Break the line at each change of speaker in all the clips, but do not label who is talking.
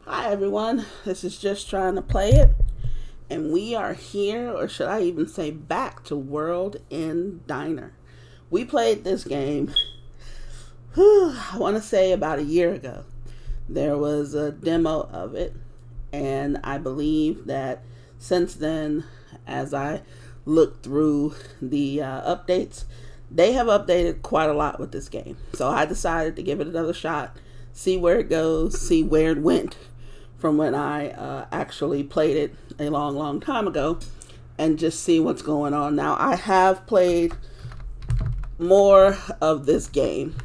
Hi everyone, this is Just Trying to Play It, and we are here, or should I even say back to World End Diner. We played this game, I want to say about a year ago. There was a demo of it, and I believe that since then, as I looked through the updates, they have updated quite a lot with this game. So I decided to give it another shot, see where it goes, see where it went from when I actually played it a long, long time ago, and just see what's going on. Now, I have played more of this game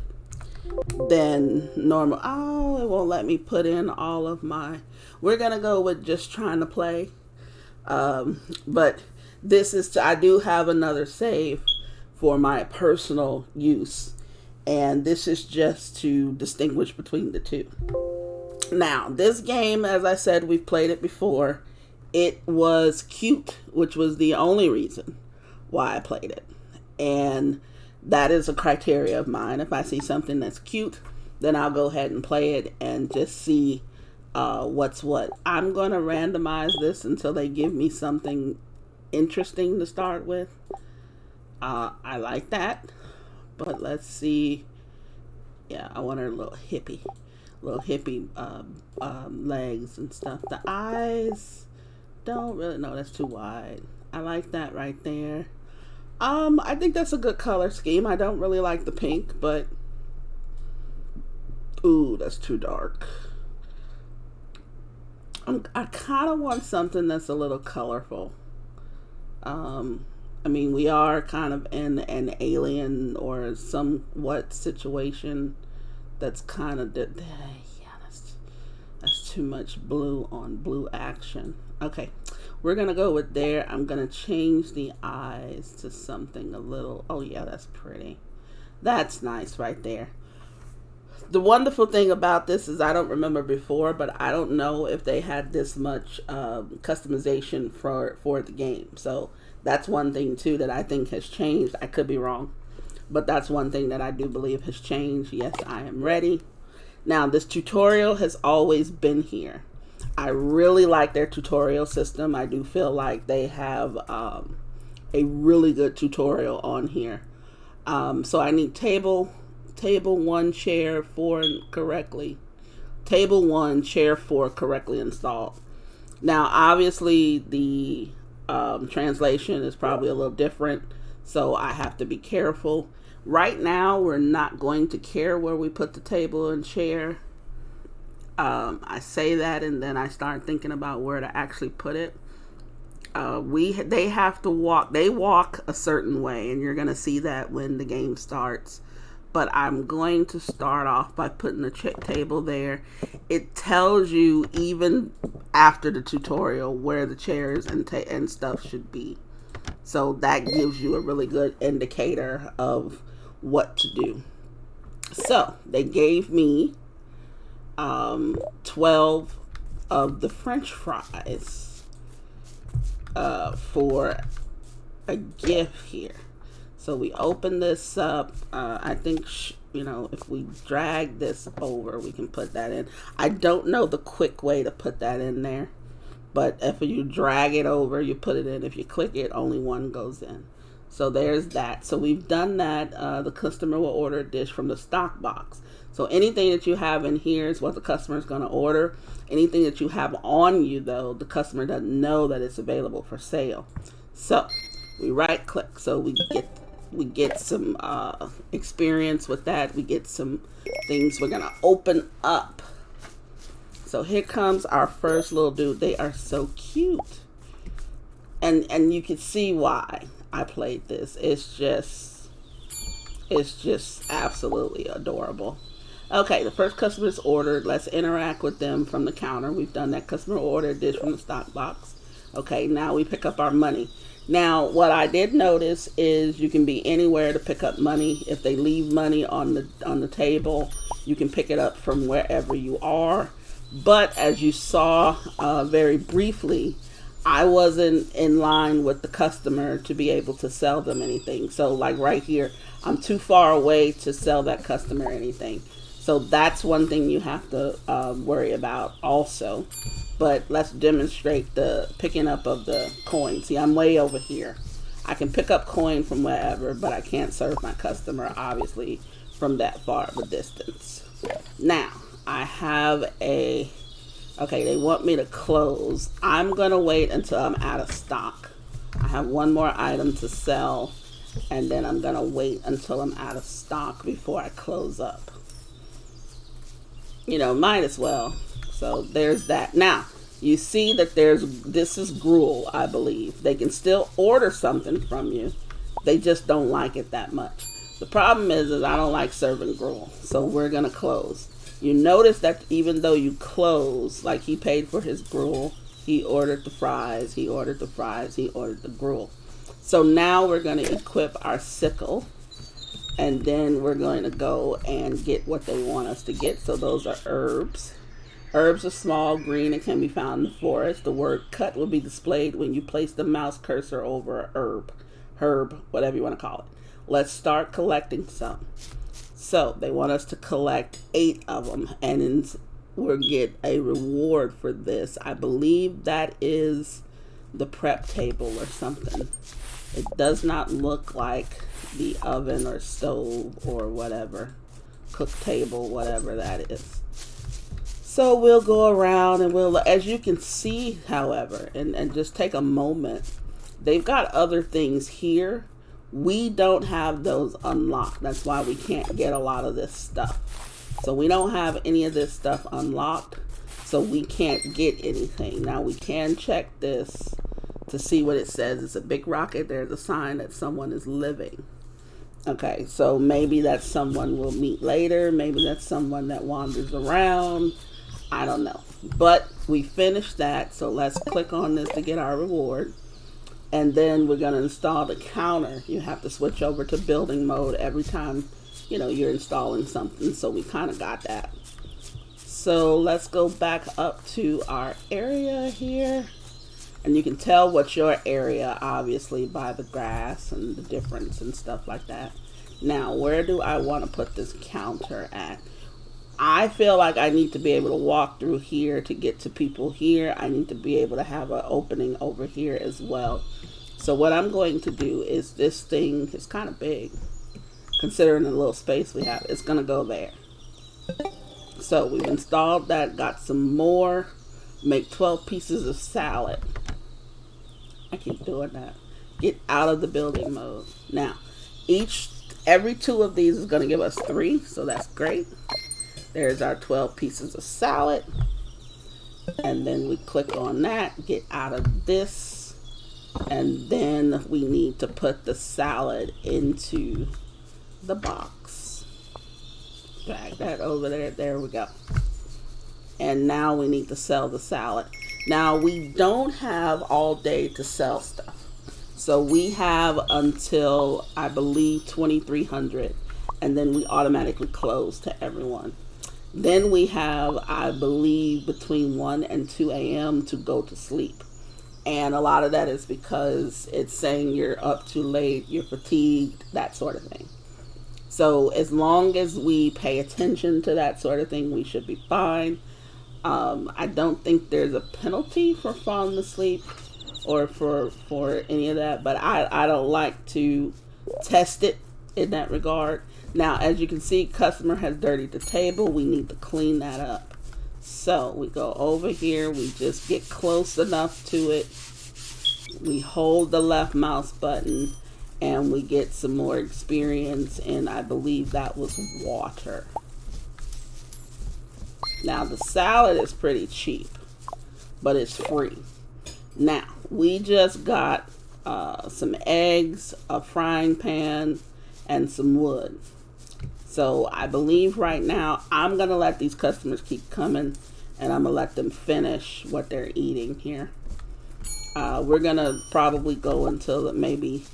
than normal. Oh, it won't let me put in all of my. We're going to go with Just Trying to Play. But this is, I do have another save for my personal use. And this is just to distinguish between the two. Now, this game, as I said, we've played it before. It was cute, which was the only reason why I played it. And that is a criteria of mine. If I see something that's cute, then I'll go ahead and play it and just see what's what. I'm going to randomize this until they give me something interesting to start with. I like that. But let's see. Yeah, I want her a little hippie legs and stuff. The eyes, don't really know, that's too wide. I like that right there. I think that's a good color scheme. I don't really like the pink, but ooh, that's too dark. I kind of want something that's a little colorful. I mean, we are kind of in an alien or somewhat situation that's kind of that's too much blue on blue action. Okay, we're gonna go with there. I'm gonna change the eyes to something a little. Oh yeah, that's pretty. That's nice right there. The wonderful thing about this is I don't remember before, but I don't know if they had this much customization for the game. So that's one thing too that I think has changed. I could be wrong, but that's one thing that I do believe has changed. Yes, I am ready. Now, this tutorial has always been here. I really like their tutorial system. I do feel like they have a really good tutorial on here. So I need table 1, chair 4 correctly. Table 1, chair 4 correctly installed. Now, obviously, the translation is probably a little different, so I have to be careful. Right now, we're not going to care where we put the table and chair. I say that, and then I start thinking about where to actually put it. They have to walk. They walk a certain way, and you're going to see that when the game starts. But I'm going to start off by putting the table there. It tells you even after the tutorial where the chairs and stuff should be. So that gives you a really good indicator of what to do. So they gave me 12 of the French fries for a gift here. So we open this up. I think, if we drag this over, we can put that in. I don't know the quick way to put that in there. But if you drag it over, you put it in. If you click it, only one goes in. So there's that. So we've done that. The customer will order a dish from the stock box. So anything that you have in here is what the customer is going to order. Anything that you have on you, though, the customer doesn't know that it's available for sale. So we right click. So we get some experience with that. We get some things we're going to open up. So here comes our first little dude. They are so cute. And you can see why I played this. It's just absolutely adorable. Okay, the first customer is ordered. Let's interact with them from the counter. We've done that. Customer ordered dish from the stock box. Okay, now we pick up our money. Now, what I did notice is you can be anywhere to pick up money. If they leave money on the table, you can pick it up from wherever you are. But as you saw very briefly, I wasn't in line with the customer to be able to sell them anything. So like right here, I'm too far away to sell that customer anything. So that's one thing you have to worry about also. But let's demonstrate the picking up of the coin. See, I'm way over here. I can pick up coin from wherever, but I can't serve my customer, obviously, from that far of a distance. Now, I have a... Okay, they want me to close. I'm going to wait until I'm out of stock. I have one more item to sell, and then I'm going to wait until I'm out of stock before I close up. You know, might as well. So there's that. Now, you see that this is gruel, I believe. They can still order something from you. They just don't like it that much. The problem is I don't like serving gruel. So we're going to close. You notice that even though you close, like he paid for his gruel, he ordered the fries, he ordered the fries, he ordered the gruel. So now we're going to equip our sickle. And then we're going to go and get what they want us to get. So those are herbs. Herbs are small, green, and can be found in the forest. The word cut will be displayed when you place the mouse cursor over an herb, whatever you want to call it. Let's start collecting some. So they want us to collect 8 of them, and we'll get a reward for this. I believe that is the prep table or something. It does not look like the oven or stove or whatever, cook table, whatever that is. So we'll go around and we'll, as you can see, however, and just take a moment, they've got other things here. We don't have those unlocked. That's why we can't get a lot of this stuff. So we don't have any of this stuff unlocked, so we can't get anything. Now we can check this to see what it says. It's a big rocket. There's a sign that someone is living. Okay, so maybe that's someone we'll meet later. Maybe that's someone that wanders around. I don't know. But we finished that, so let's click on this to get our reward. And then we're going to install the counter. You have to switch over to building mode every time, you know, you're installing something. So we kind of got that. So let's go back up to our area here. And you can tell what's your area, obviously, by the grass and the difference and stuff like that. Now, where do I want to put this counter at? I feel like I need to be able to walk through here to get to people here. I need to be able to have an opening over here as well. So what I'm going to do is, this thing is kind of big, considering the little space we have. It's going to go there. So we've installed that, got some more. Make 12 pieces of salad. I keep doing that. Get out of the building mode. Now, every 2 of these is going to give us 3, so that's great. There's our 12 pieces of salad. And then we click on that, get out of this. And then we need to put the salad into the box. Drag that over there. There we go. And now we need to sell the salad. Now we don't have all day to sell stuff. So we have until, I believe, 2300. And then we automatically close to everyone. Then we have, I believe, between 1 and 2 a.m. to go to sleep. And a lot of that is because it's saying you're up too late, you're fatigued, that sort of thing. So as long as we pay attention to that sort of thing, we should be fine. I don't think there's a penalty for falling asleep or for any of that, but I don't like to test it in that regard. Now, as you can see, customer has dirtied the table. We need to clean that up. So we go over here, we just get close enough to it. We hold the left mouse button and we get some more experience, and I believe that was water. Now the salad is pretty cheap, but it's free. Now we just got some eggs, a frying pan, and some wood. So I believe right now I'm gonna let these customers keep coming, and I'm gonna let them finish what they're eating here. We're gonna probably go until maybe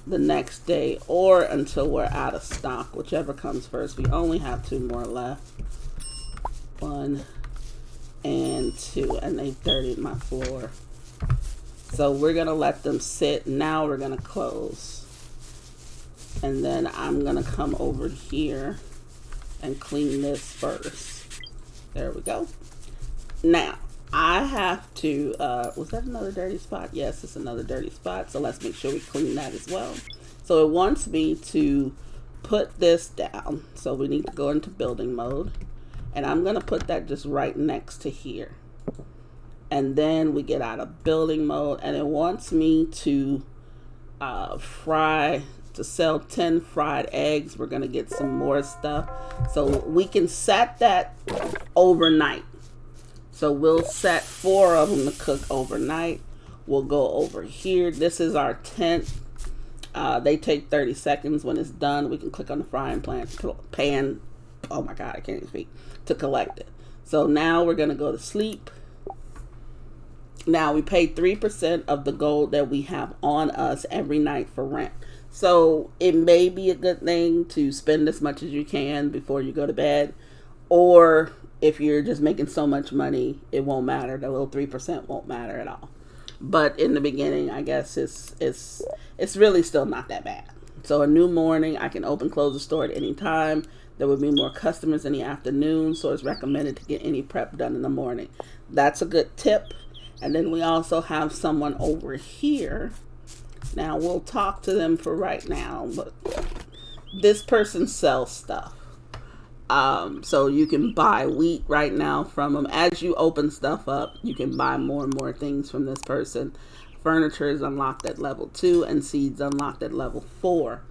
the next day or until we're out of stock, whichever comes first. We only have 2 more left. 1 and 2, and they dirtied my floor. So we're gonna let them sit. Now we're gonna close, and then I'm gonna come over here and clean this first. There we go. Now, I have to, was that another dirty spot? Yes, it's another dirty spot. So let's make sure we clean that as well. So it wants me to put this down. So we need to go into building mode. And I'm going to put that just right next to here. And then we get out of building mode. And it wants me to sell 10 fried eggs. We're going to get some more stuff. So we can set that overnight. So we'll set 4 of them to cook overnight. We'll go over here. This is our tent. They take 30 seconds. When it's done, we can click on the frying pan. Oh my God, I can't even speak. To collect it. So now we're going to go to sleep. Now we pay 3% of the gold that we have on us every night for rent. So it may be a good thing to spend as much as you can before you go to bed. Or if you're just making so much money, it won't matter. The little 3% won't matter at all. But in the beginning, I guess it's really still not that bad. So a new morning, I can open, close the store at any time. There will be more customers in the afternoon, so it's recommended to get any prep done in the morning. That's a good tip. And then we also have someone over here. Now we'll talk to them for right now, but this person sells stuff. So you can buy wheat right now from them. As you open stuff up, you can buy more and more things from this person. Furniture is unlocked at level 2 and seeds unlocked at level 4.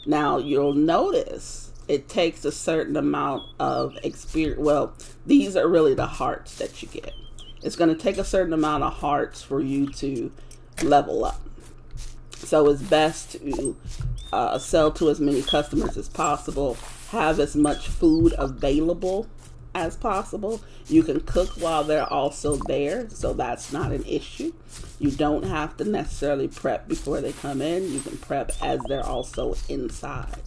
Now you'll notice it takes a certain amount of experience. Well, these are really the hearts that you get. It's going to take a certain amount of hearts for you to level up. So it's best to sell to as many customers as possible. Have as much food available as possible. You can cook while they're also there, so that's not an issue. You don't have to necessarily prep before they come in. You can prep as they're also inside.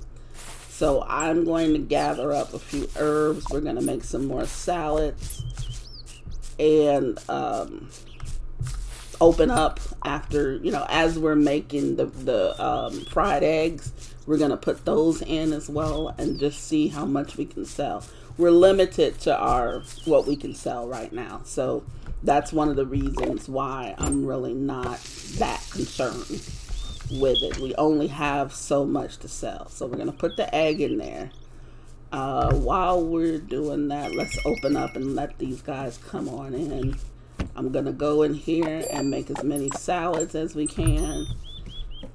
So I'm going to gather up a few herbs. We're going to make some more salads and open up after, as we're making the fried eggs. We're going to put those in as well and just see how much we can sell. We're limited to what we can sell right now. So that's one of the reasons why I'm really not that concerned with it. We only have so much to sell. So we're going to put the egg in there. While we're doing that, let's open up and let these guys come on in. I'm going to go in here and make as many salads as we can.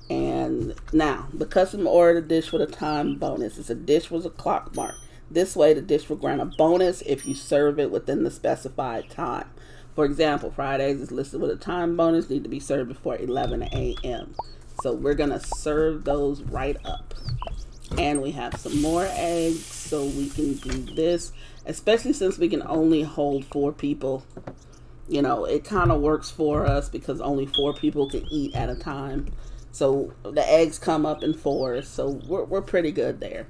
And now, the customer ordered a dish with a time bonus. It's a dish with a clock mark. This way, the dish will grant a bonus if you serve it within the specified time. For example, fried eggs is listed with a time bonus, need to be served before 11 a.m. So we're going to serve those right up. And we have some more eggs, so we can do this, especially since we can only hold 4 people. It kind of works for us because only 4 people can eat at a time. So the eggs come up in 4, so we're pretty good there.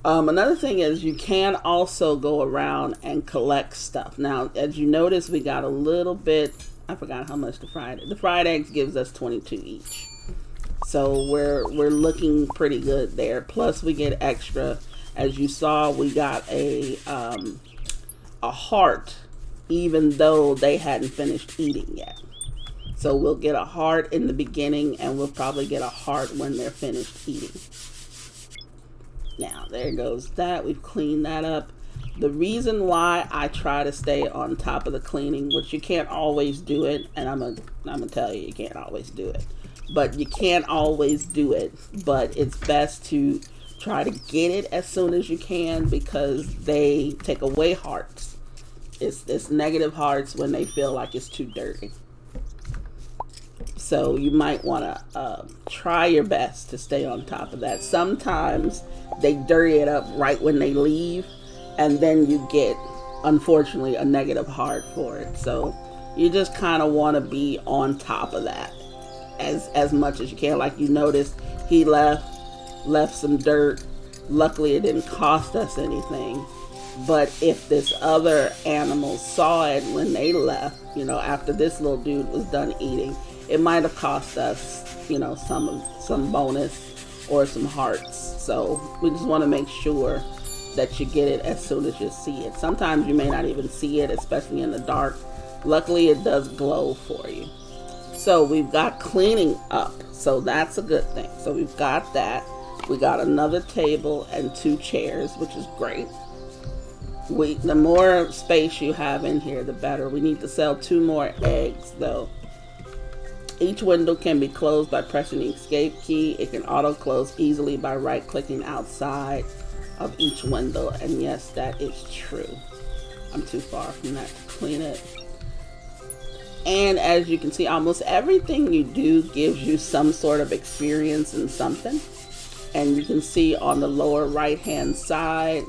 Another thing is you can also go around and collect stuff. Now, as you notice, we got a little bit, I forgot how much the fried eggs gives us 22 each. So we're looking pretty good there. Plus we get extra. As you saw, we got a heart, even though they hadn't finished eating yet. So we'll get a heart in the beginning, and we'll probably get a heart when they're finished eating. Now, there goes that. We've cleaned that up. The reason why I try to stay on top of the cleaning, which you can't always do it, and I'm gonna tell you can't always do it. But you can't always do it. But it's best to try to get it as soon as you can, because they take away hearts. It's negative hearts when they feel like it's too dirty. So you might want to try your best to stay on top of that. Sometimes they dirty it up right when they leave, and then you get, unfortunately, a negative heart for it. So you just kind of want to be on top of that as much as you can. Like you noticed, he left some dirt. Luckily, it didn't cost us anything. But if this other animal saw it when they left, after this little dude was done eating, it might have cost us, some bonus or some hearts. So we just want to make sure that you get it as soon as you see it. Sometimes you may not even see it, especially in the dark. Luckily, it does glow for you. So we've got cleaning up. So that's a good thing. So we've got that. We got another table and 2 chairs, which is great. The more space you have in here, the better. We need to sell 2 more eggs, though. Each window can be closed by pressing the escape key. It can auto-close easily by right-clicking outside of each window. And yes, that is true. I'm too far from that to clean it. And as you can see, almost everything you do gives you some sort of experience in something. And you can see on the lower right-hand side,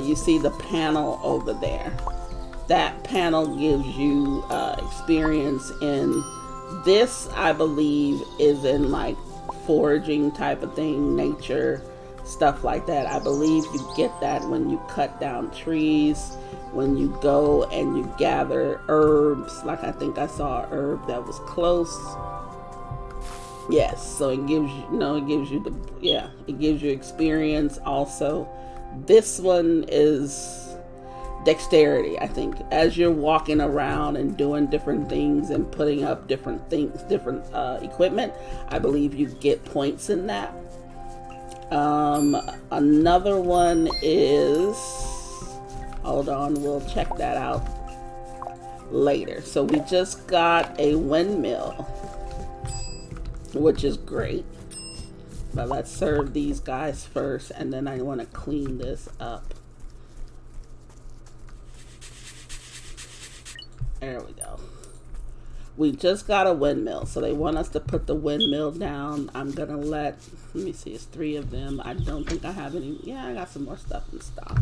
you see the panel over there. That panel gives you experience in this, I believe, is in like foraging type of thing, nature, stuff like that. I believe you get that when you cut down trees, when you go and you gather herbs. Like I think I saw a herb that was close. Yes, so it gives you, it gives you it gives you experience also. This one is dexterity, I think. As you're walking around and doing different things and putting up different things, different equipment, I believe you get points in that. Another one is, hold on, we'll check that out later. So we just got a windmill, which is great. But let's serve these guys first, and then I want to clean this up. There we go. We just got a windmill, so they want us to put the windmill down. I'm gonna let me see, it's 3 of them. I don't think I have any. Yeah, I got some more stuff in stock.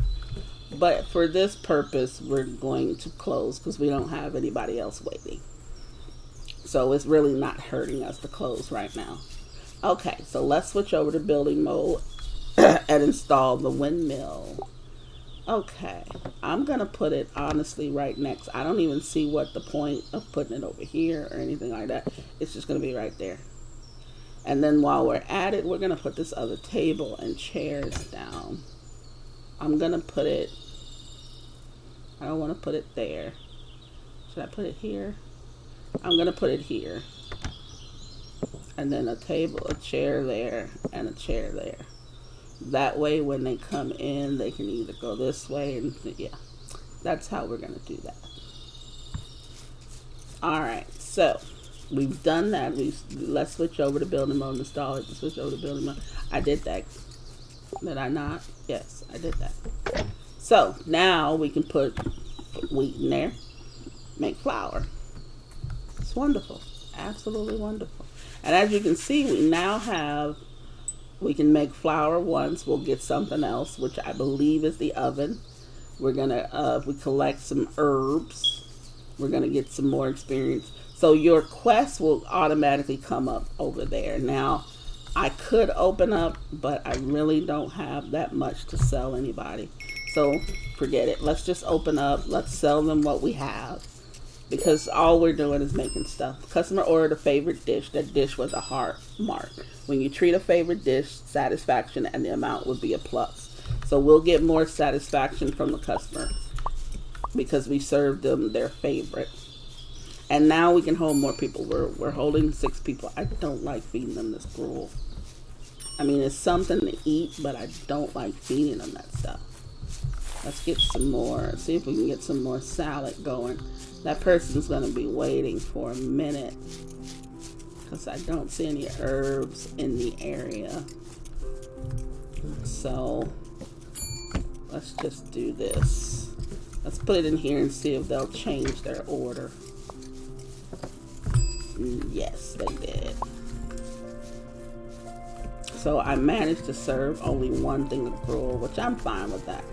But for this purpose, we're going to close because we don't have anybody else waiting. So it's really not hurting us to close right now. Okay, so let's switch over to building mode and install the windmill. Okay, I'm going to put it honestly right next. I don't even see what the point of putting it over here or anything like that. It's just going to be right there. And then while we're at it, we're going to put this other table and chairs down. I'm going to put it, I don't want to put it there. Should I put it here? I'm going to put it here. And then a table, a chair there, and a chair there. That way when they come in, they can either go this way, and yeah, that's how we're going to do that. Alright, so we've done that. Let's switch over to building mode and install it. Switch over to building mode. I did that. Did I not? Yes, I did that. So now we can put wheat in there, make flour. It's wonderful. Absolutely wonderful. And as you can see, we now have, we can make flour once. We'll get something else, which I believe is the oven. We're going to, we collect some herbs. We're going to get some more experience. So your quest will automatically come up over there. Now, I could open up, but I really don't have that much to sell anybody. So forget it. Let's just open up. Let's sell them what we have. Because all we're doing is making stuff. Customer ordered a favorite dish. That dish was a heart mark. When you treat a favorite dish, satisfaction and the amount would be a plus. So we'll get more satisfaction from the customer because we served them their favorite. And now we can hold more people. We're holding 6 people. I don't like feeding them this gruel. I mean, it's something to eat, but I don't like feeding them that stuff. Let's get some more. See if we can get some more salad going. That person's going to be waiting for a minute because I don't see any herbs in the area. So let's just do this. Let's put it in here and see if they'll change their order. Yes, they did. So I managed to serve only 1 thing of gruel, which I'm fine with that.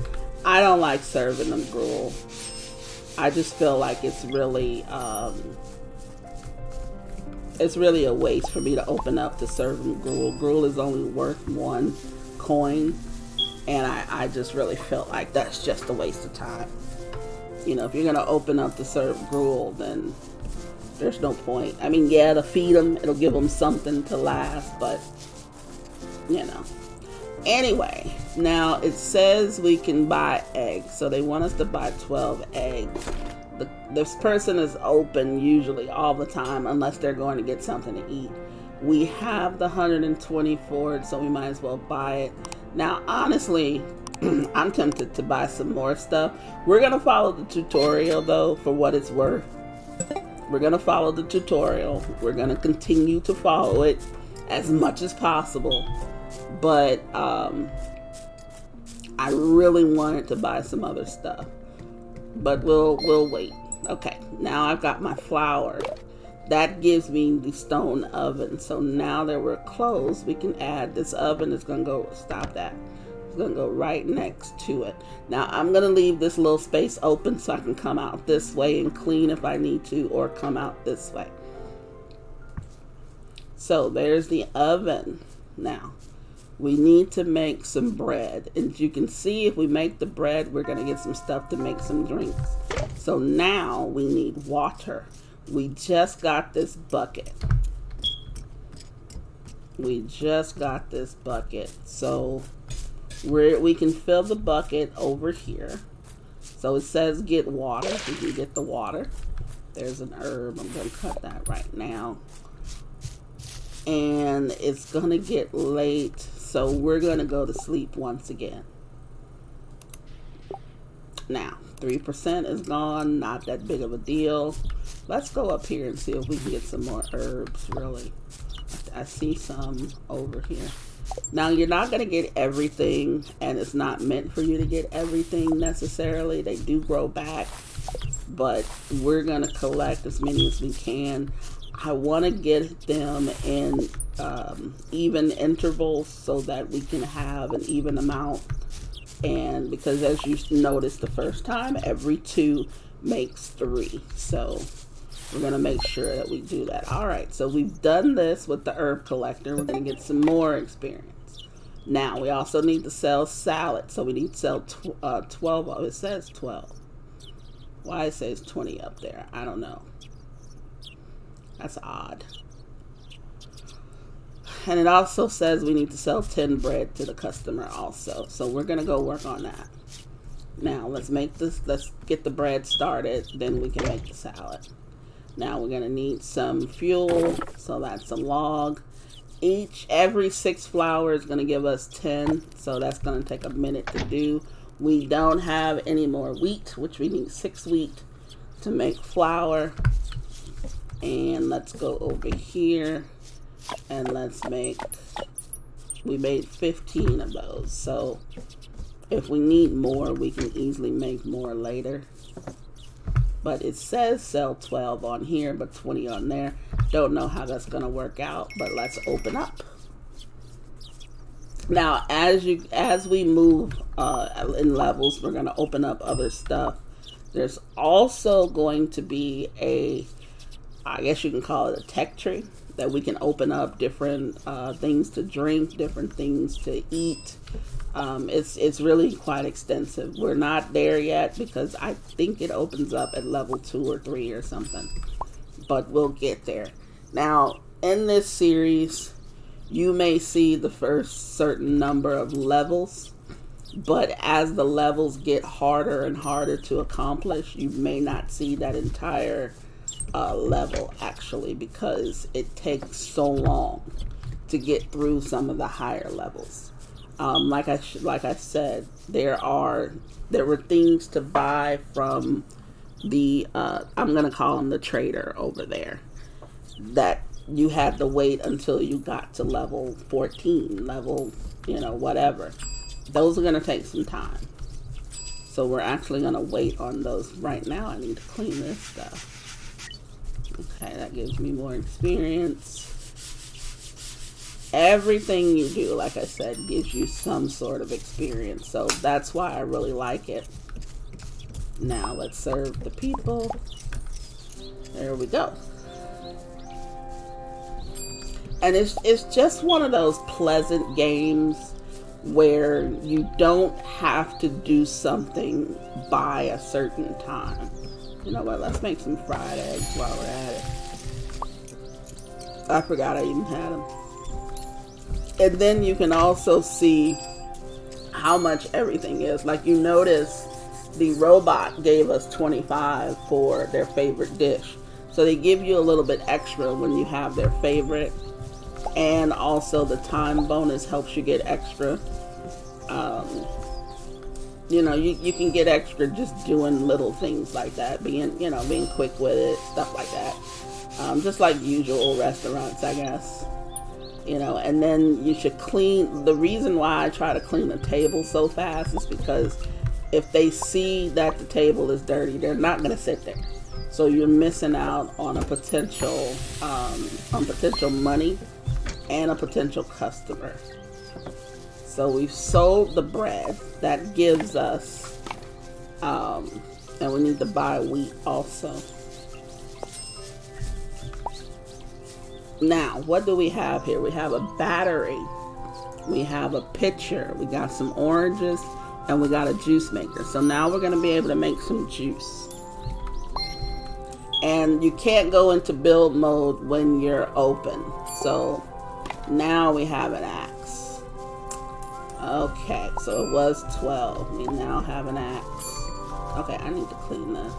I don't like serving them gruel. I just feel like it's really a waste for me to open up to serve them gruel. Gruel is only worth 1 coin, and I just really felt like that's just a waste of time. You know, if you're gonna open up to serve gruel, then there's no point. I mean, yeah, to feed them, it'll give them something to last, but you know. Anyway, now it says we can buy eggs. So they want us to buy 12 eggs. This person is open usually all the time unless they're going to get something to eat. We have the 124, so we might as well buy it. Now, honestly, I'm tempted to buy some more stuff. We're going to follow the tutorial, though, for what it's worth. We're going to follow the tutorial. We're going to continue to follow it as much as possible. But I really wanted to buy some other stuff. But we'll wait. Okay, now I've got my flour. That gives me the stone oven. So now that we're close, we can add this oven. It's going to go, stop that. It's going to go right next to it. Now I'm going to leave this little space open so I can come out this way and clean if I need to, or come out this way. So there's the oven. Now we need to make some bread. And you can see if we make the bread, we're going to get some stuff to make some drinks. So now we need water. We just got this bucket. So we can fill the bucket over here. So it says get water. We can get the water. There's an herb. I'm going to cut that right now. And it's going to get late. So we're going to go to sleep once again. Now, 3% is gone. Not that big of a deal. Let's go up here and see if we can get some more herbs, really. I see some over here. Now, you're not going to get everything, and it's not meant for you to get everything necessarily. They do grow back, but we're going to collect as many as we can. I want to get them in even intervals so that we can have an even amount. And because as you noticed the first time, every 2 makes 3. So we're going to make sure that we do that. All right, so we've done this with the herb collector. We're going to get some more experience. Now, we also need to sell salad. So we need to sell 12. Oh, it says 12. Why it says 20 up there? I don't know. That's odd. And it also says we need to sell 10 bread to the customer also. So we're going to go work on that. Now, let's get the bread started. Then we can make the salad. Now we're going to need some fuel. So that's a log. Every 6 flour is going to give us 10. So that's going to take a minute to do. We don't have any more wheat, which we need 6 wheat to make flour. And let's go over here and we made 15 of those. So if we need more, we can easily make more later. But it says sell 12 on here, but 20 on there. Don't know how that's going to work out, but let's open up. Now, as we move in levels, we're going to open up other stuff. There's also going to be I guess you can call it a tech tree that we can open up different things to drink, different things to eat. It's really quite extensive. We're not there yet because I think it opens up at level 2 or 3 or something, but we'll get there. Now, in this series, you may see the first certain number of levels, but as the levels get harder and harder to accomplish, you may not see that entire level actually, because it takes so long to get through some of the higher levels. Like I said, there were things to buy from the I'm gonna call him the trader over there, that you had to wait until you got to level 14, level whatever. Those are gonna take some time, so we're actually gonna wait on those. Right now I need to clean this stuff. Okay, that gives me more experience. Everything you do, like I said, gives you some sort of experience. So that's why I really like it. Now let's serve the people. There we go. And it's just one of those pleasant games where you don't have to do something by a certain time. You know what? Let's make some fried eggs while we're at it. I forgot I even had them. And then you can also see how much everything is. Like you notice the robot gave us 25 for their favorite dish. So they give you a little bit extra when you have their favorite. And also the time bonus helps you get extra. You know, you can get extra just doing little things like that, being quick with it, stuff like that. Just like usual restaurants, I guess. You know, and then you should clean. The reason why I try to clean the table so fast is because if they see that the table is dirty, they're not going to sit there. So you're missing out on a potential money and a potential customer. So we've sold the bread. That gives us, and we need to buy wheat also. Now, what do we have here? We have a battery. We have a pitcher. We got some oranges, and we got a juice maker. So now we're going to be able to make some juice. And you can't go into build mode when you're open. So now we have an axe. Okay, so it was 12. We now have an axe. Okay, I need to clean this.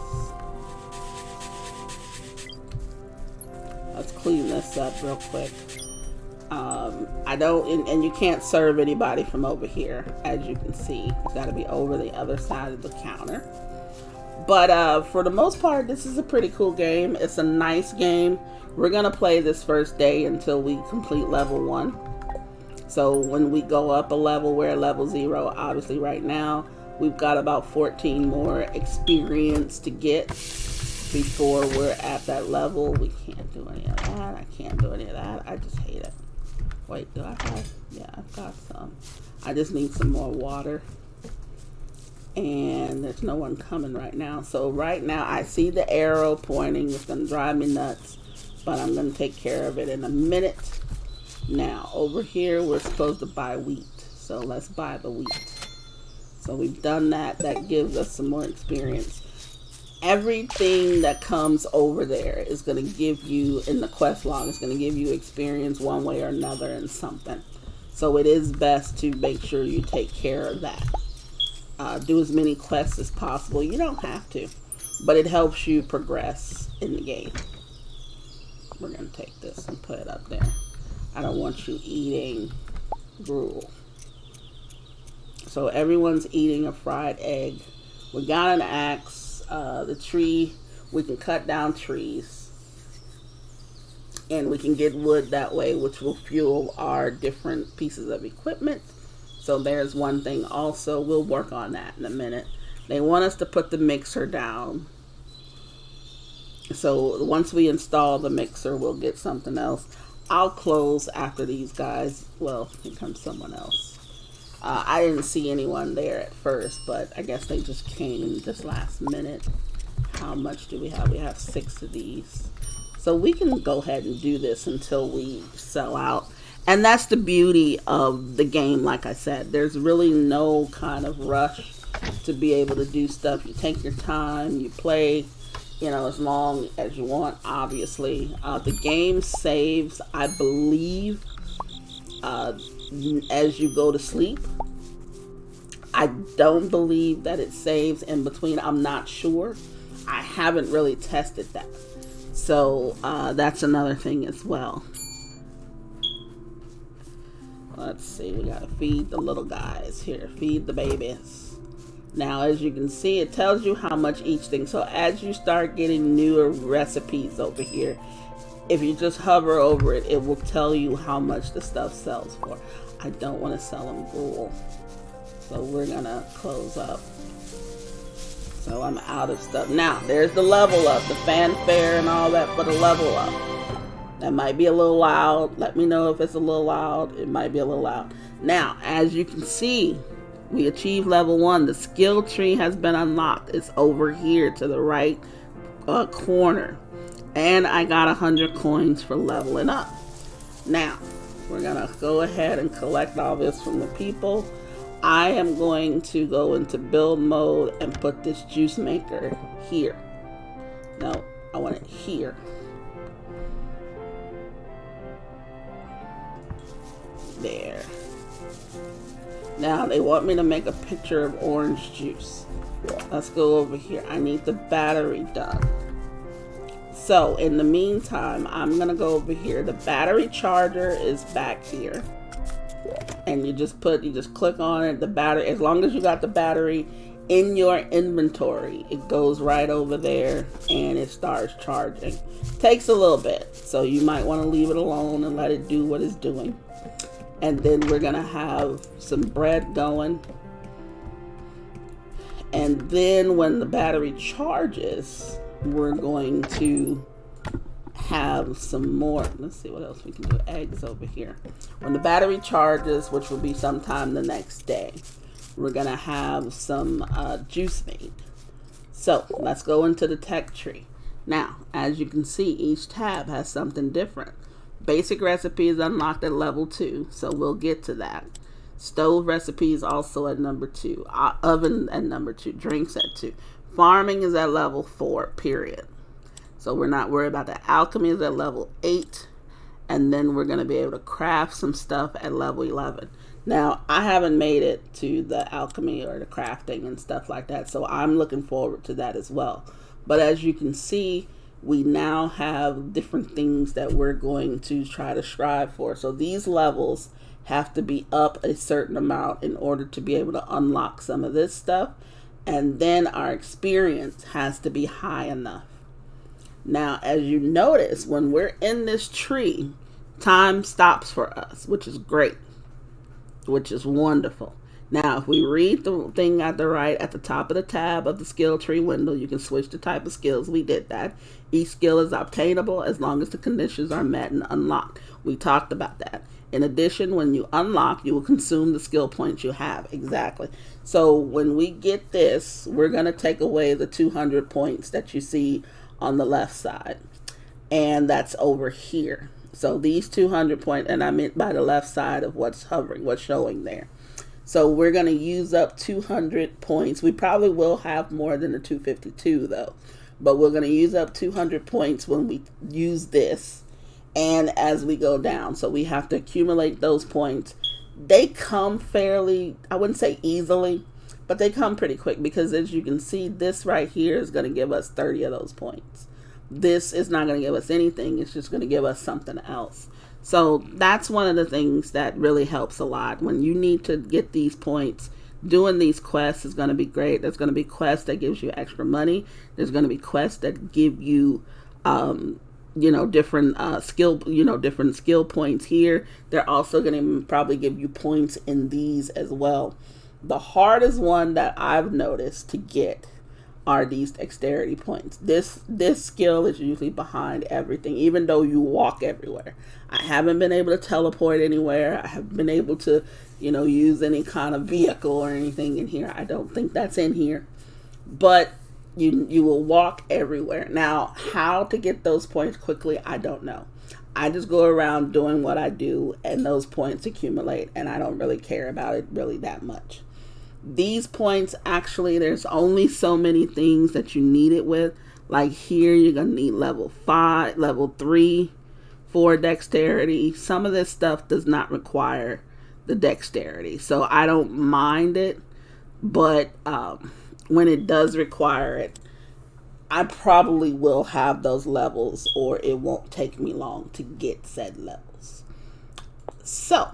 Let's clean this up real quick. I don't, and you can't serve anybody from over here, as you can see. It's got to be over the other side of the counter. But for the most part, this is a pretty cool game. It's a nice game. We're going to play this first day until we complete level 1. So when we go up a level, we're at level 0. Obviously right now, we've got about 14 more experience to get before we're at that level. We can't do any of that. I can't do any of that. I just hate it. Wait, do I have? Yeah, I've got some. I just need some more water. And there's no one coming right now. So right now I see the arrow pointing. It's going to drive me nuts. But I'm going to take care of it in a minute. Now, over here, we're supposed to buy wheat. So let's buy the wheat. So we've done that. That gives us some more experience. Everything that comes over there is going to give you, in the quest log, it's going to give you experience one way or another in something. So it is best to make sure you take care of that. Do as many quests as possible. You don't have to, but it helps you progress in the game. We're going to take this and put it up there. I don't want you eating gruel. So everyone's eating a fried egg. We got an axe. The tree, we can cut down trees. And we can get wood that way, which will fuel our different pieces of equipment. So there's one thing also. We'll work on that in a minute. They want us to put the mixer down. So once we install the mixer, we'll get something else. I'll close after these guys. Well, here comes someone else. I didn't see anyone there at first, but I guess they just came this last minute. How much do we have? We have 6 of these. So we can go ahead and do this until we sell out. And that's the beauty of the game, like I said. There's really no kind of rush to be able to do stuff. You take your time, you play, as long as you want, obviously. The game saves, I believe, as you go to sleep. I don't believe that it saves in between. I'm not sure. I haven't really tested that. So that's another thing as well. Let's see, we gotta feed the little guys here. Feed the babies. Now, as you can see, it tells you how much each thing. So as you start getting newer recipes over here, if you just hover over it, it will tell you how much the stuff sells for. I don't want to sell them gruel. So we're gonna close up. So I'm out of stuff. Now, there's the level up, the fanfare and all that for the level up. That might be a little loud. Let me know if it's a little loud. It might be a little loud. Now, as you can see, we achieved level 1. The skill tree has been unlocked. It's over here to the right corner. And I got 100 coins for leveling up. Now, we're going to go ahead and collect all this from the people. I am going to go into build mode and put this juice maker here. No, I want it here. There. Now they want me to make a picture of orange juice. Let's go over here. I need the battery done. So in the meantime, I'm gonna go over here. The battery charger is back here, and you just click on it. The battery, as long as you got the battery in your inventory, it goes right over there and it starts charging. Takes a little bit, so you might want to leave it alone and let it do what it's doing. And then we're gonna have some bread going, and then when the battery charges, we're going to have some more. Let's see what else we can do. Eggs over here. When the battery charges, which will be sometime the next day, we're gonna have some juice made. So let's go into the tech tree. Now, as you can see, each tab has something different. Basic recipe is unlocked at level 2, so we'll get to that. Stove recipe is also at number 2. Oven at number 2. Drinks at 2. Farming is at level 4, period. So we're not worried about that. Alchemy is at level 8. And then we're going to be able to craft some stuff at level 11. Now, I haven't made it to the alchemy or the crafting and stuff like that, so I'm looking forward to that as well. But as you can see, we now have different things that we're going to try to strive for. So these levels have to be up a certain amount in order to be able to unlock some of this stuff. And then our experience has to be high enough. Now, as you notice, when we're in this tree, time stops for us, which is great, which is wonderful. Now, if we read the thing at the right, at the top of the tab of the skill tree window, you can switch the type of skills. We did that. Each skill is obtainable as long as the conditions are met and unlocked. We talked about that. In addition, when you unlock, you will consume the skill points you have. Exactly. So when we get this, we're going to take away the 200 points that you see on the left side. And that's over here. So these 200 points, and I meant by the left side of what's hovering, what's showing there. So we're going to use up 200 points. We probably will have more than the 252 though. But we're going to use up 200 points when we use this and as we go down. So we have to accumulate those points. They come fairly, I wouldn't say easily, but they come pretty quick because as you can see, this right here is going to give us 30 of those points. This is not going to give us anything. It's just going to give us something else. So that's one of the things that really helps a lot. When you need to get these points, doing these quests is going to be great. There's going to be quests that gives you extra money. There's going to be quests that give you, different different skill points here. They're also going to probably give you points in these as well. The hardest one that I've noticed to get are these dexterity points. This skill is usually behind everything, even though you walk everywhere. I haven't been able to teleport anywhere. I haven't been able to, use any kind of vehicle or anything in here. I don't think that's in here. But you will walk everywhere. Now, how to get those points quickly, I don't know. I just go around doing what I do, and those points accumulate, and I don't really care about it really that much. These points, actually, there's only so many things that you need it with. Like here, you're going to need level 5, level 3 for dexterity. Some of this stuff does not require the dexterity, so I don't mind it. But when it does require it, I probably will have those levels, or it won't take me long to get said levels. So,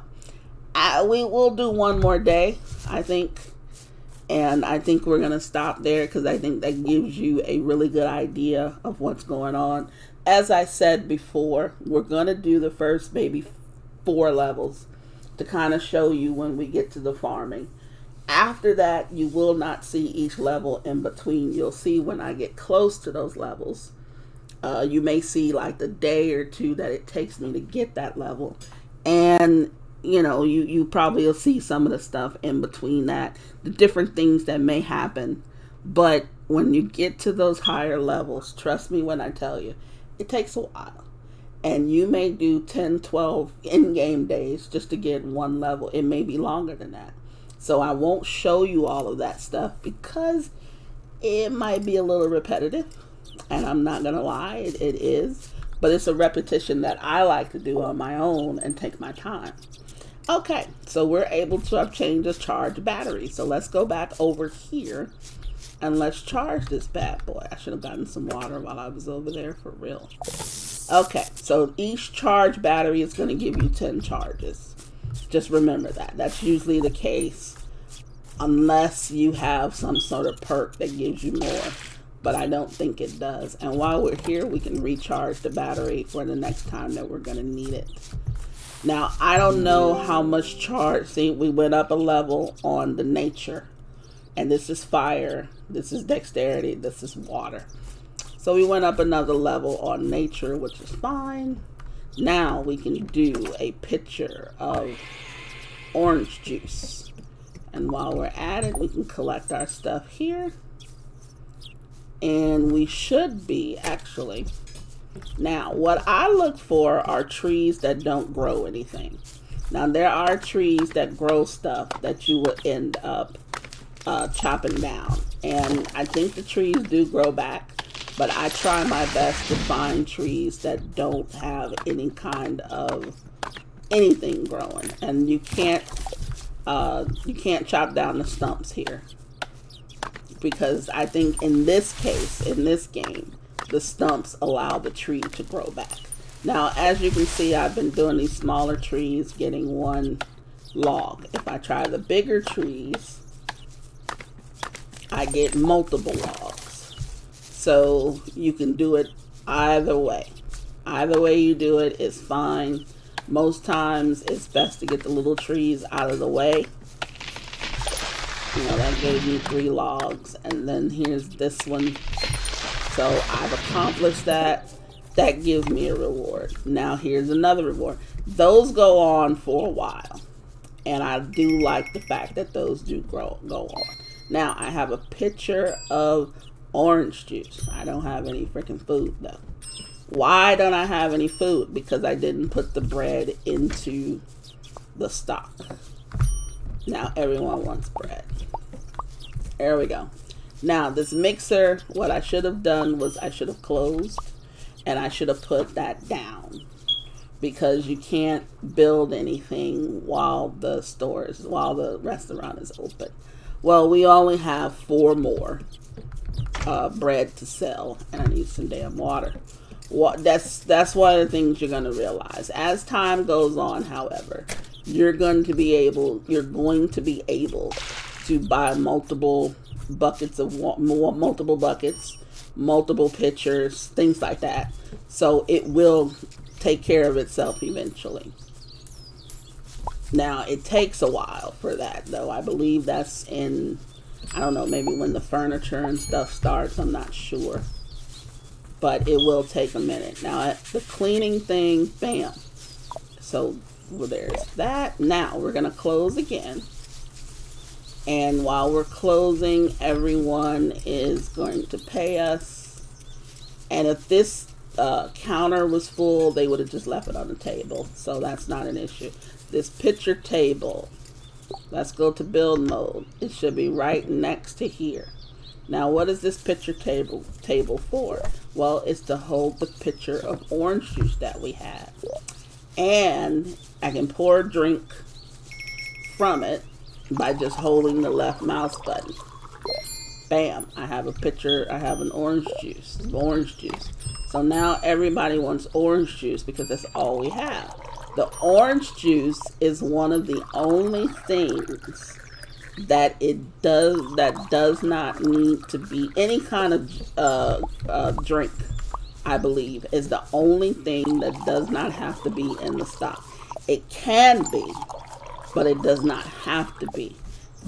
we will do one more day, I think. And I think we're going to stop there because I think that gives you a really good idea of what's going on. As I said before, we're going to do the first maybe 4 levels to kind of show you when we get to the farming. After that, you will not see each level in between. You'll see when I get close to those levels. You may see like the day or 2 that it takes me to get that level. And you probably will see some of the stuff in between that, the different things that may happen. But when you get to those higher levels, trust me when I tell you, it takes a while. And you may do 10, 12 in-game days just to get one level. It may be longer than that. So I won't show you all of that stuff because it might be a little repetitive. And I'm not going to lie, it is. But it's a repetition that I like to do on my own and take my time. Okay, so we're able to obtain this charged battery. So let's go back over here and let's charge this bad boy. I should have gotten some water while I was over there, for real. Okay, so each charged battery is going to give you 10 charges. Just remember that. That's usually the case unless you have some sort of perk that gives you more. But I don't think it does. And while we're here, we can recharge the battery for the next time that we're going to need it. Now, I don't know how much charge. See, we went up a level on the nature. And this is fire. This is dexterity. This is water. So we went up another level on nature, which is fine. Now we can do a pitcher of orange juice. And while we're at it, we can collect our stuff here. And we should be, actually. Now, what I look for are trees that don't grow anything. Now, there are trees that grow stuff that you will end up chopping down. And I think the trees do grow back. But I try my best to find trees that don't have any kind of anything growing. And you can't chop down the stumps here. Because I think in this case, in this game, the stumps allow the tree to grow back. Now, as you can see, I've been doing these smaller trees, getting one log. If I try the bigger trees, I get multiple logs. So you can do it either way. Either way you do it is fine. Most times it's best to get the little trees out of the way. You know, that gave me 3 logs. And then here's this one. So I've accomplished that. That gives me a reward. Now here's another reward. Those go on for a while. And I do like the fact that those do go on. Now I have a pitcher of orange juice. I don't have any freaking food though. Why don't I have any food? Because I didn't put the bread into the stock. Now everyone wants bread. There we go. Now this mixer, what I should have done was I should have closed and I should have put that down, because you can't build anything while the restaurant is open. Well, we only have 4 more bread to sell, and I need some damn water. That's one of the things you're going to realize as time goes on. However, you're going to be able to buy multiple buckets of multiple buckets, multiple pitchers, things like that. So it will take care of itself eventually. Now it takes a while for that though. I believe that's in, I don't know, maybe when the furniture and stuff starts, I'm not sure. But it will take a minute. Now the cleaning thing, bam. So well, there's that. Now we're gonna close again. And while we're closing, everyone is going to pay us. And if this counter was full, they would have just left it on the table. So that's not an issue. This picture table, let's go to build mode. It should be right next to here. Now, what is this picture table for? Well, it's to hold the pitcher of orange juice that we have. And I can pour a drink from it by just holding the left mouse button. Bam, I have a pitcher, I have an orange juice. So now everybody wants orange juice because that's all we have. The orange juice is one of the only things that does not need to be any kind of drink. I believe is the only thing that does not have to be in the stock. It can be, but it does not have to be.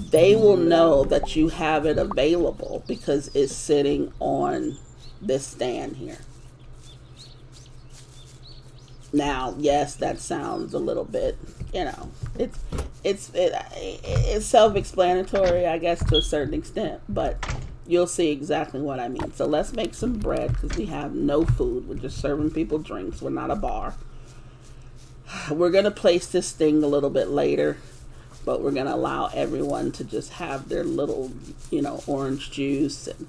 They will know that you have it available because it's sitting on this stand here. Now, yes, that sounds a little bit, you know, it's self-explanatory, I guess, to a certain extent, but you'll see exactly what I mean. So let's make some bread because we have no food. We're just serving people drinks. We're not a bar. We're going to place this thing a little bit later, but we're going to allow everyone to just have their little, you know, orange juice and,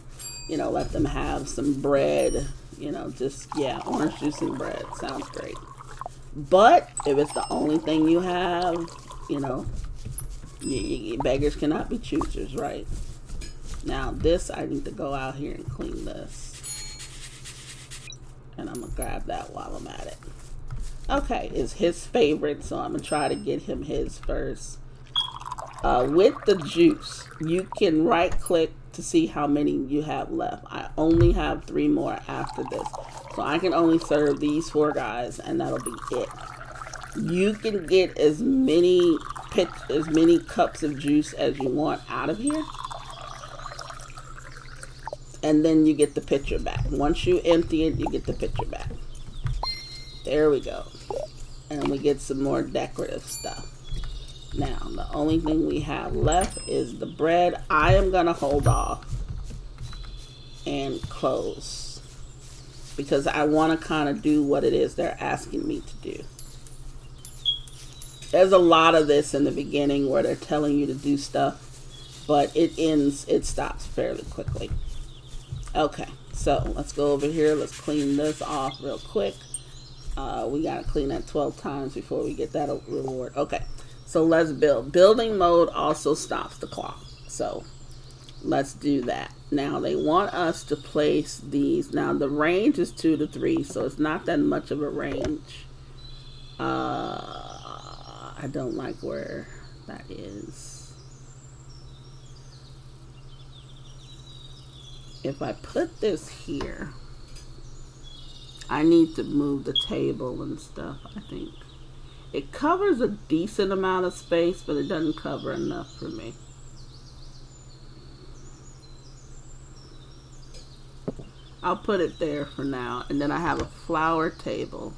you know, let them have some bread, you know, just, yeah, orange juice and bread. Sounds great. But if it's the only thing you have, You know, beggars cannot be choosers, right? Now this, I need to go out here and clean this. And I'm going to grab that while I'm at it. Okay, it's his favorite, so I'm going to try to get him his first. With the juice, you can right click to see how many you have left. I only have 3 more after this. So I can only serve these 4 guys, and that'll be it. You can get as many cups of juice as you want out of here. And then you get the pitcher back. Once you empty it, you get the pitcher back. There we go. And we get some more decorative stuff. Now, the only thing we have left is the bread. I am going to hold off and close, because I want to kind of do what it is they're asking me to do. There's a lot of this in the beginning where they're telling you to do stuff, but it stops fairly quickly. Okay, so let's go over here. Let's clean this off real quick. We got to clean that 12 times before we get that reward. Okay, so let's build. Building mode also stops the clock. So let's do that. Now they want us to place these. Now the range is 2 to 3, so it's not that much of a range. I don't like where that is. If I put this here, I need to move the table and stuff, I think. It covers a decent amount of space, but it doesn't cover enough for me. I'll put it there for now. And then I have a flower table.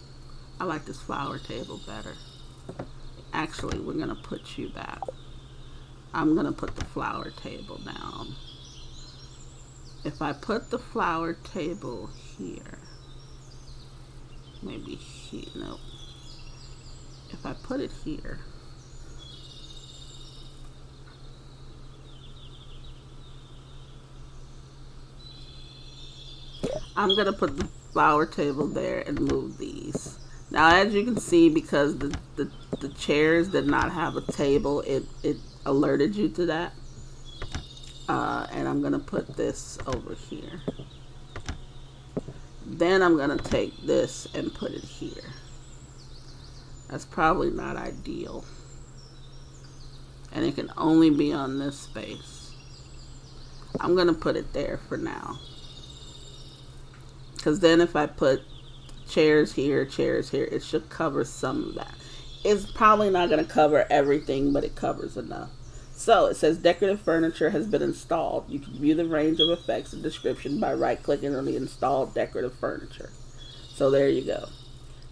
I like this flower table better. Actually, we're going to put you back. I'm going to put the flower table down. If I put the flower table here, maybe here, no. If I put it here, I'm going to put the flower table there and move these. Now, as you can see, because the chairs did not have a table, it alerted you to that. And I'm going to put this over here. Then I'm going to take this and put it here. That's probably not ideal. And it can only be on this space. I'm going to put it there for now. Because then if I put chairs here, it should cover some of that. It's probably not going to cover everything, but it covers enough. So it says decorative furniture has been installed. You can view the range of effects and description by right-clicking on the installed decorative furniture. So there you go.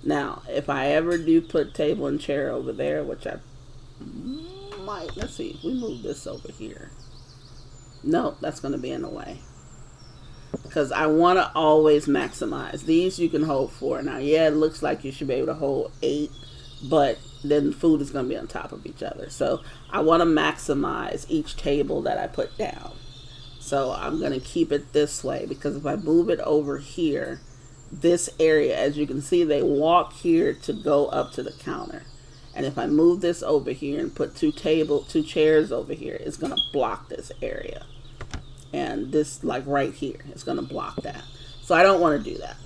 Now, if I ever do put table and chair over there, which I might, let's see, if we move this over here. No, that's going to be in the way. Because I want to always maximize. These you can hold 4. Now, yeah, it looks like you should be able to hold 8, but then food is going to be on top of each other. So I want to maximize each table that I put down. So I'm going to keep it this way, because if I move it over here, this area, as you can see, they walk here to go up to the counter. And if I move this over here and put two chairs over here, it's going to block this area. And this, like right here, it's going to block that. So I don't want to do that.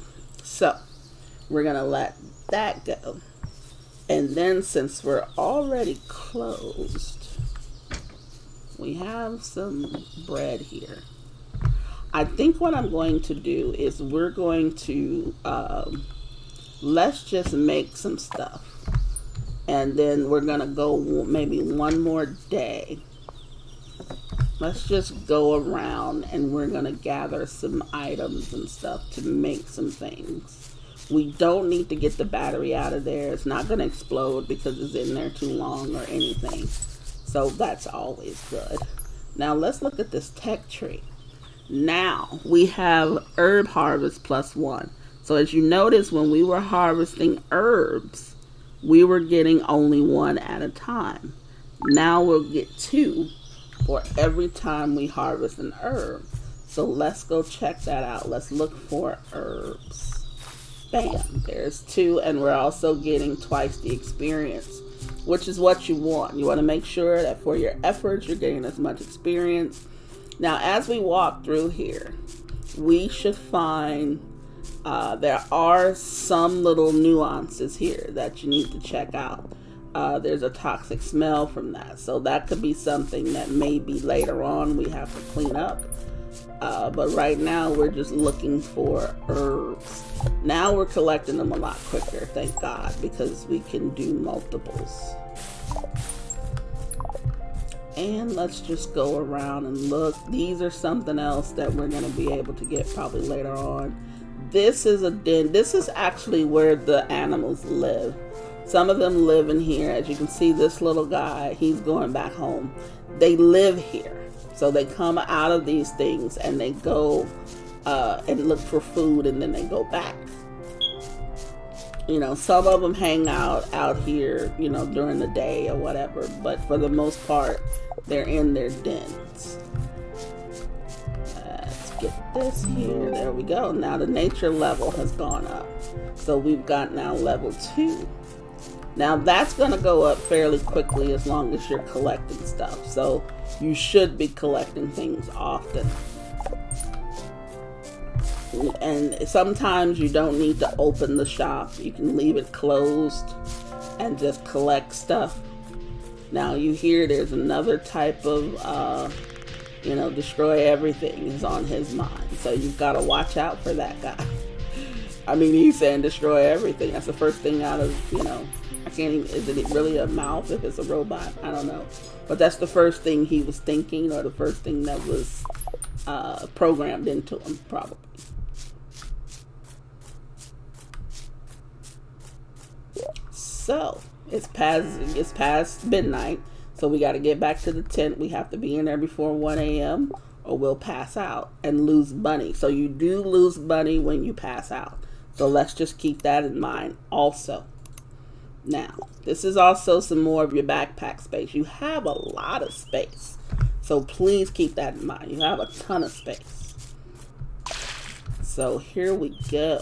So we're going to let that go. And then since we're already closed, we have some bread here. I think what I'm going to do is we're going to, let's just make some stuff. And then we're going to go maybe one more day. Let's just go around and we're going to gather some items and stuff to make some things. We don't need to get the battery out of there. It's not going to explode because it's in there too long or anything. So that's always good. Now let's look at this tech tree. Now we have herb harvest +1. So as you notice, when we were harvesting herbs, we were getting only 1 at a time. Now we'll get 2 for every time we harvest an herb. So let's go check that out. Let's look for herbs. Bam, there's 2, and we're also getting twice the experience which is what you want. You want to make sure that for your efforts, you're getting as much experience. Now, as we walk through here, we should find there are some little nuances here that you need to check out. There's a toxic smell from that. So that could be something that maybe later on we have to clean up. But right now we're just looking for herbs. Now we're collecting them a lot quicker, thank God, because we can do multiples. And let's just go around and look. These are something else that we're going to be able to get probably later on. This is a den. This is actually where the animals live. Some of them live in here. As you can see, this little guy, he's going back home. They live here. So they come out of these things and they go and look for food, and then they go back. You know, some of them hang out here, you know, during the day or whatever. But for the most part, they're in their dens. Let's get this here. There we go. Now the nature level has gone up. So we've got now level 2. Now that's going to go up fairly quickly as long as you're collecting stuff. So you should be collecting things often. And sometimes you don't need to open the shop. You can leave it closed and just collect stuff. Now you hear there's another type of, you know, destroy everything is on his mind. So you've got to watch out for that guy. I mean, he's saying destroy everything. That's the first thing out of, you know, I can't even, is it really a mouth if it's a robot? I don't know. But that's the first thing he was thinking, or the first thing that was programmed into him, probably. So it's past midnight, so we got to get back to the tent. We have to be in there before 1 a.m. or we'll pass out and lose money. So you do lose money when you pass out. So let's just keep that in mind also. Now, this is also some more of your backpack space. You have a lot of space, so please keep that in mind. You have a ton of space. So here we go.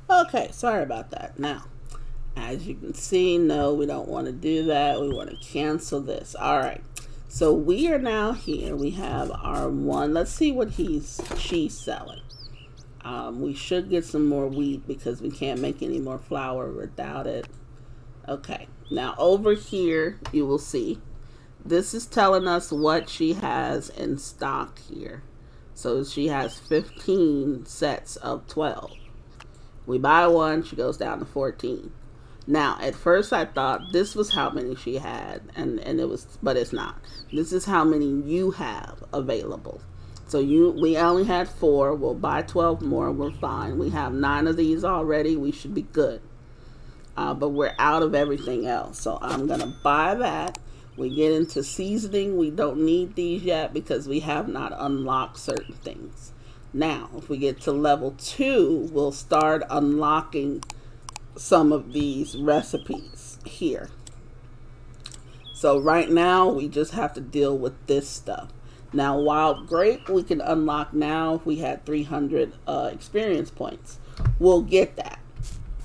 Okay, sorry about that. Now, as you can see, no, we don't want to do that. We want to cancel this. All right. So we are now here. We have our one. Let's see what she's selling. We should get some more wheat because we can't make any more flour without it. Okay. Now over here, you will see this is telling us what she has in stock here. So she has 15 sets of 12. We buy one, she goes down to 14. Now, at first I thought this was how many she had, and it was, but it's not. This is how many you have available. So we only had 4. We'll buy 12 more. We're fine. We have 9 of these already. We should be good. But we're out of everything else. So I'm going to buy that. We get into seasoning. We don't need these yet because we have not unlocked certain things. Now, if we get to level 2, we'll start unlocking some of these recipes here. So right now, we just have to deal with this stuff. Now, while great, we can unlock now if we had 300 experience points. We'll get that.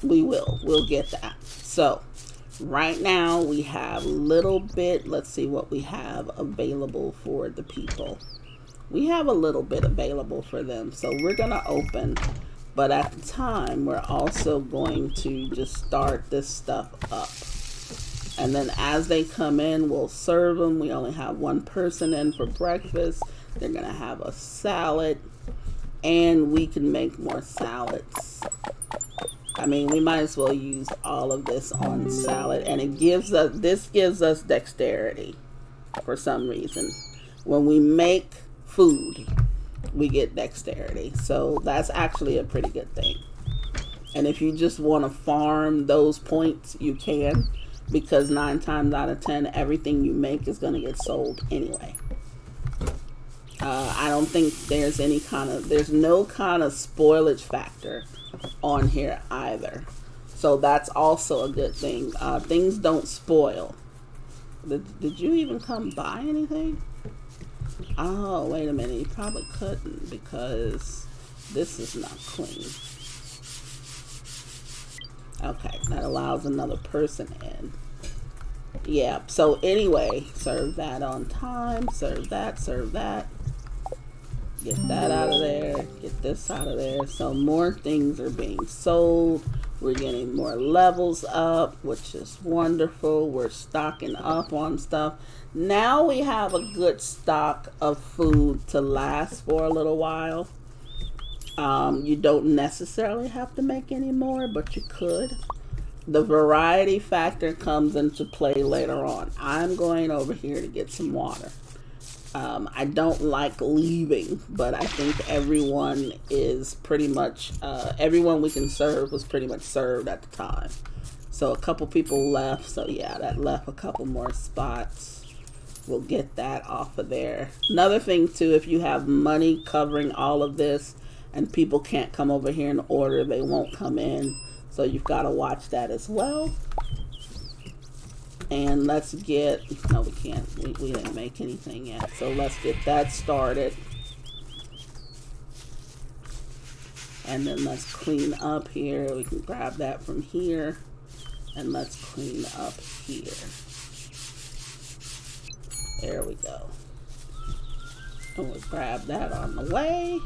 We'll get that. So right now, we have a little bit. Let's see what we have available for the people. We have a little bit available for them. So we're going to open. But at the time, we're also going to just start this stuff up. And then as they come in, we'll serve them. We only have one person in for breakfast. They're going to have a salad. And we can make more salads. I mean, we might as well use all of this on salad. And this gives us dexterity for some reason. When we make food, we get dexterity. So that's actually a pretty good thing. And if you just want to farm those points, you can. Because 9 times out of 10, everything you make is going to get sold anyway. I don't think there's no kind of spoilage factor on here either. So that's also a good thing. Things don't spoil. Did you even come buy anything? Oh, wait a minute. You probably couldn't because this is not clean. Okay, that allows another person in. Yeah, so anyway, serve that on time, serve that, serve that. Get that out of there, get this out of there. So more things are being sold. We're getting more levels up, which is wonderful. We're stocking up on stuff. Now we have a good stock of food to last for a little while. You don't necessarily have to make any more, but you could. The variety factor comes into play later on. I'm going over here to get some water. I don't like leaving, but I think everyone is pretty much, everyone we can serve was pretty much served at the time. So a couple people left, so yeah, that left a couple more spots. We'll get that off of there. Another thing too, if you have money covering all of this and people can't come over here and order, they won't come in. So you've got to watch that as well. And let's get, no, we can't, we didn't make anything yet. So let's get that started. And then let's clean up here. We can grab that from here. And let's clean up here. There we go. And we'll grab that on the way.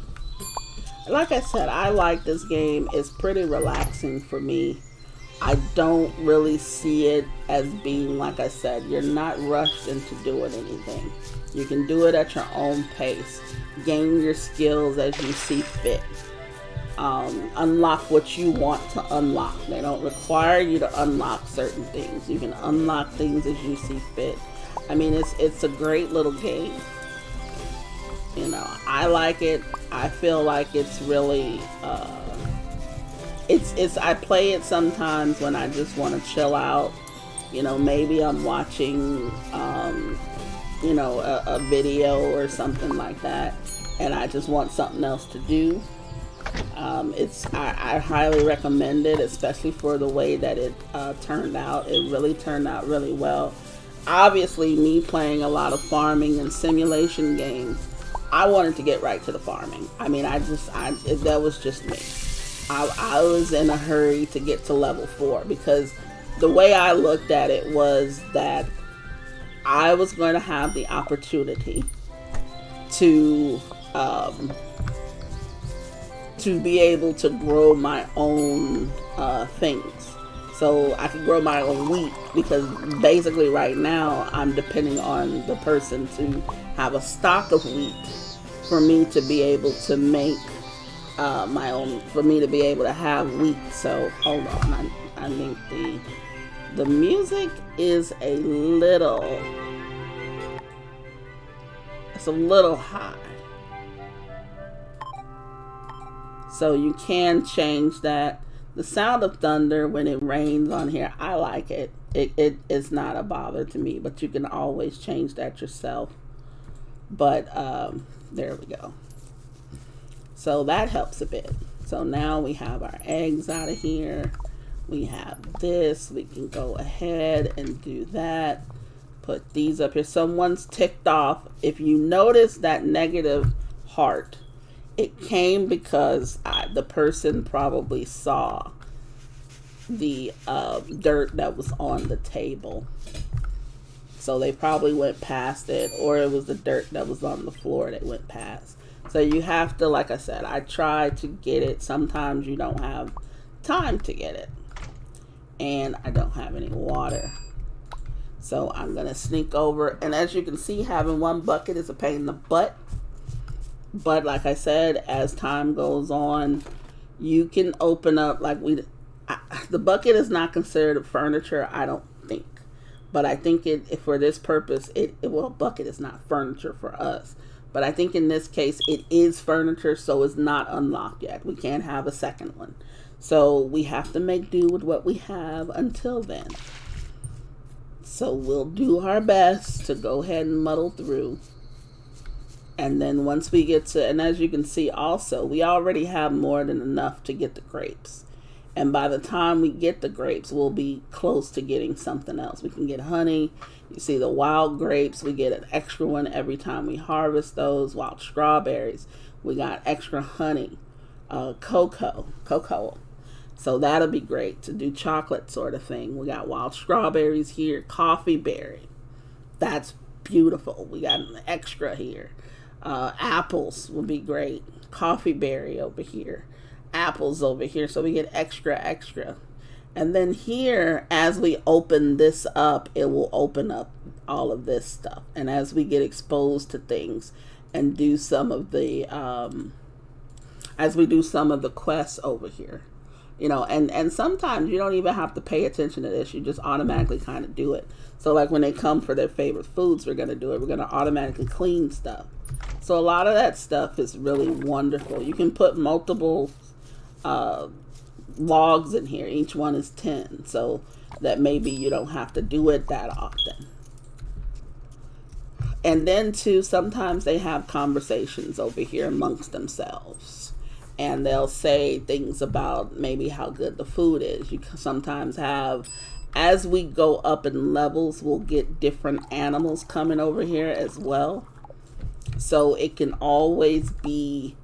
Like I said, I like this game. It's pretty relaxing for me. I don't really see it as being, like I said, you're not rushed into doing anything. You can do it at your own pace. Gain your skills as you see fit. Unlock what you want to unlock. They don't require you to unlock certain things. You can unlock things as you see fit. I mean, it's a great little game. You know, I like it. I feel like it's really, I play it sometimes when I just want to chill out. You know, maybe I'm watching, you know, a video or something like that, and I just want something else to do. I highly recommend it, especially for the way that it turned out. It really turned out really well. Obviously, me playing a lot of farming and simulation games, I wanted to get right to the farming. I mean, that was just me. I was in a hurry to get to level 4 because the way I looked at it was that I was going to have the opportunity to be able to grow my own things. So I could grow my own wheat, because basically right now I'm depending on the person to have a stock of wheat for me to be able to make my own, for me to be able to have wheat. So hold on, I think the music is a little high. So you can change that. The sound of thunder when it rains on here, I like it. It is not a bother to me, but you can always change that yourself. But there we go. So that helps a bit. So now we have our eggs out of here. We have this. We can go ahead and do that. Put these up here. Someone's ticked off. If you notice that negative heart, it came because the person probably saw the dirt that was on the table. So they probably went past it, or it was the dirt that was on the floor that went past. So you have to, like I said, I try to get it. Sometimes you don't have time to get it. And I don't have any water. So I'm going to sneak over. And as you can see, having one bucket is a pain in the butt. But like I said, as time goes on, you can open up, like the bucket is not considered furniture, I don't think. But I think for this purpose, well, bucket is not furniture for us. But I think in this case, it is furniture, so it's not unlocked yet. We can't have a second one. So we have to make do with what we have until then. So we'll do our best to go ahead and muddle through. And then once we get to, and as you can see also, we already have more than enough to get the grapes. And by the time we get the grapes, we'll be close to getting something else. We can get honey. You see the wild grapes, we get an extra one every time we harvest those. Wild strawberries, we got extra honey. Cocoa. So that'll be great to do chocolate sort of thing. We got wild strawberries here, coffee berry. That's beautiful. We got an extra here. Apples will be great. Coffee berry over here. Apples over here. So we get extra, extra. And then here, as we open this up, it will open up all of this stuff. And as we get exposed to things and do some of the, as we do some of the quests over here, you know, and sometimes you don't even have to pay attention to this. You just automatically kind of do it. So like when they come for their favorite foods, we're going to do it. We're going to automatically clean stuff. So a lot of that stuff is really wonderful. You can put multiple logs in here. Each one is 10. So that maybe you don't have to do it that often. And then too, sometimes they have conversations over here amongst themselves. And they'll say things about maybe how good the food is. You can sometimes have, as we go up in levels, we'll get different animals coming over here as well. So it can always be,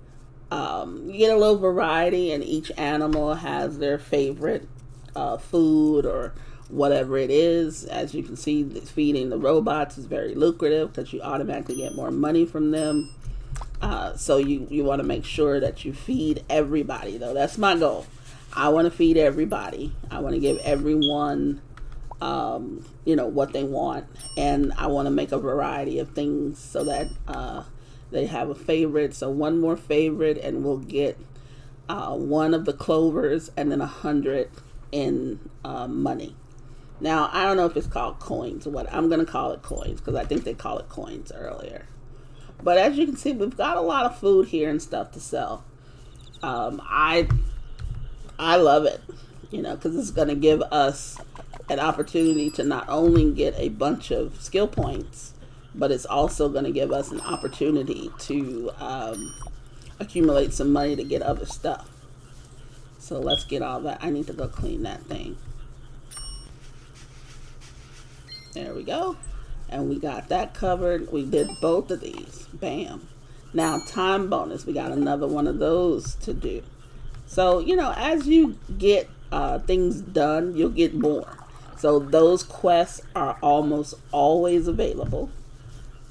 you get a little variety, and each animal has their favorite food or whatever it is. As you can see, feeding the robots is very lucrative because you automatically get more money from them. So you want to make sure that you feed everybody, though. That's my goal. I want to feed everybody. I want to give everyone, you know, what they want. And I want to make a variety of things so that they have a favorite. So one more favorite, and we'll get one of the clovers and then 100 in money. Now, I don't know if it's called coins or what. I'm going to call it coins because I think they call it coins earlier. But as you can see, we've got a lot of food here and stuff to sell. I love it, you know, because it's going to give us an opportunity to not only get a bunch of skill points, but it's also going to give us an opportunity to accumulate some money to get other stuff. So let's get all that. I need to go clean that thing. There we go. And we got that covered. We did both of these. Bam. Now, time bonus. We got another one of those to do. So, you know, as you get things done, you'll get more. So those quests are almost always available.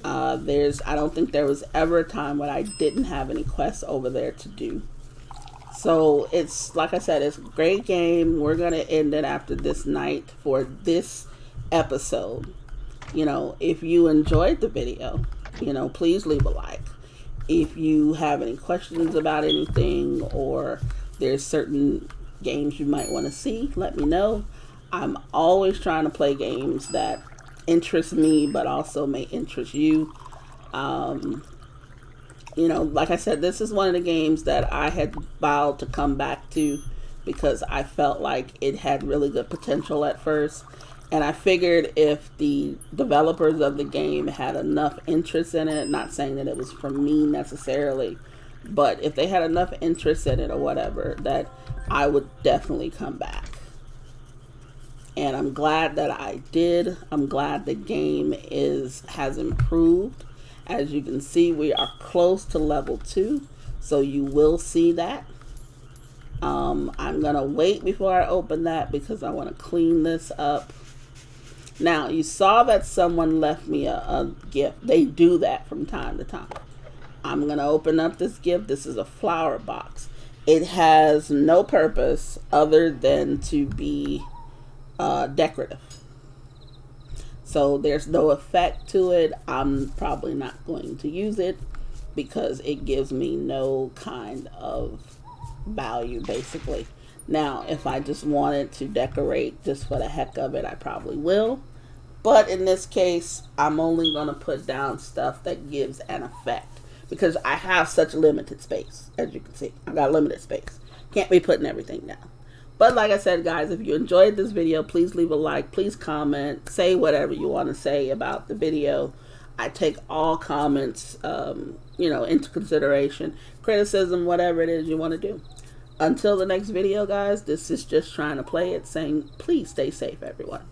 I don't think there was ever a time when I didn't have any quests over there to do. So it's, like I said, it's a great game. We're going to end it after this night for this episode. You know, if you enjoyed the video, you know, please leave a like. If you have any questions about anything, or there's certain games you might want to see, let me know. I'm always trying to play games that interest me, but also may interest you. You know, like I said, this is one of the games that I had vowed to come back to because I felt like it had really good potential at first. And I figured if the developers of the game had enough interest in it, not saying that it was from me necessarily, but if they had enough interest in it or whatever, that I would definitely come back. And I'm glad that I did. I'm glad the game has improved. As you can see, we are close to level 2, so you will see that. I'm going to wait before I open that because I want to clean this up. Now, you saw that someone left me a gift. They do that from time to time. I'm going to open up this gift. This is a flower box. It has no purpose other than to be decorative. So there's no effect to it. I'm probably not going to use it because it gives me no kind of value, basically. Now, if I just wanted to decorate just for the heck of it, I probably will. But in this case, I'm only going to put down stuff that gives an effect because I have such limited space. As you can see, I got limited space. Can't be putting everything down. But like I said, guys, if you enjoyed this video, please leave a like. Please comment. Say whatever you want to say about the video. I take all comments, you know, into consideration. Criticism, whatever it is you want to do. Until the next video, guys, this is just trying to play it, saying please stay safe, everyone.